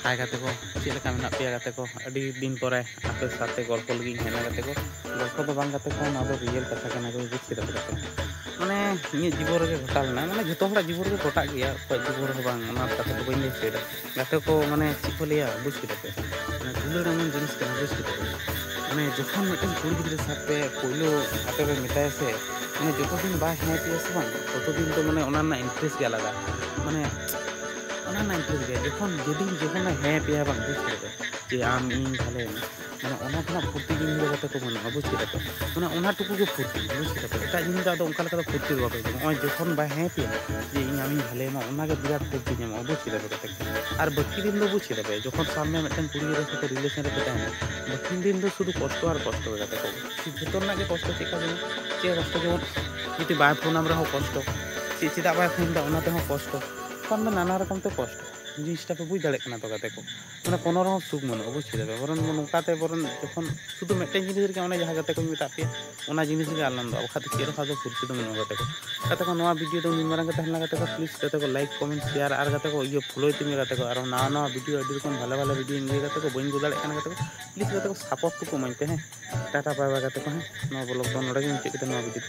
हाय गाते को चेक लेका मेना पे गाते को अड़ी दिन परे आपे साथे गल्प लगी हेना गाते को गल्प दो बांग गाते को ना दो रियल कथा कना को बुझ किदा गाते माने इᱧ जीवन रे घटा लेना माने जतो हड़ा जीवन रे घटा गया कोई जीवन रे बांग ना कथा तो बइन लेसे गाते को माने चिको लिया बुझ किदा पे माने दुलड़ एमन जिनिस कना बुझ किदा पे माने जखन मिटन कुड़ी गिद्रा साथे पोइलो आते रे मिताय से माने जतो दिन बा हे पिया से बांग ततो दिन तो माने ओना ना इंटरेस्ट गे आलादा माने ओना ना इंटरेस्ट गे जखन जेदिन जखन ना हे पिया बांग बुझ किदा पे जे आम इन भाले माने ओना खना फुर्ती दिन रे गाते को माने बुझ किदा पे माने ओना टुकु गे फुर्ती बुझ किदा पे एटा जिनिस दा ओनका लका फुर्ती रो बापे ओय जखन बा हे पिया जे इन आमी भाले मा ओना गे बिराट फुर्ती ᱧᱟᱢᱚᱜ बुझ किदा पे गाते আর বাকি দিন তো বুঝ किदा पे যখন সামনে মিটন কুড়ি রে সাথে রিলেশন রে পেটায় বাকি দিন তো শুধু কষ্ট আর কষ্ট হয়ে গাতে को ভিতর না গে কষ্ট চিকা যেন যে কষ্ট যেমন যদি বাই ফোন আমরা হ কষ্ট চিদা বাই ফোন দা ওনাতে হ কষ্ট কারণ নানা রকম তো কষ্ট জিনিসটা पे बुझ दाड़े कना तो गाते को माने कोनो रह सुख मन बुझ किदा पे बरन नोकाते बरन जखन शुधु मिटन जिनिस रे ओना जहा गाते को मेता पे ओना जिनिस गे आनंद अब खाते के रखा तो फुर्ती तो मन गाते को नवा वीडियो तो निमरंग गाते हला गाते को प्लीज गाते को लाइक कमेंट शेयर आर गाते को ये फॉलो तिमी गाते को आरो नवा नवा वीडियो एडी रकम भाले भाले वीडियो इंगे गाते को बइन गुदाड़े कना गाते को प्लीज गाते को सपोर्ट को माइते हैं टाटा बाय बाय गाते को हैं नवा ब्लॉग तो नोडा गे चेक नवा वीडियो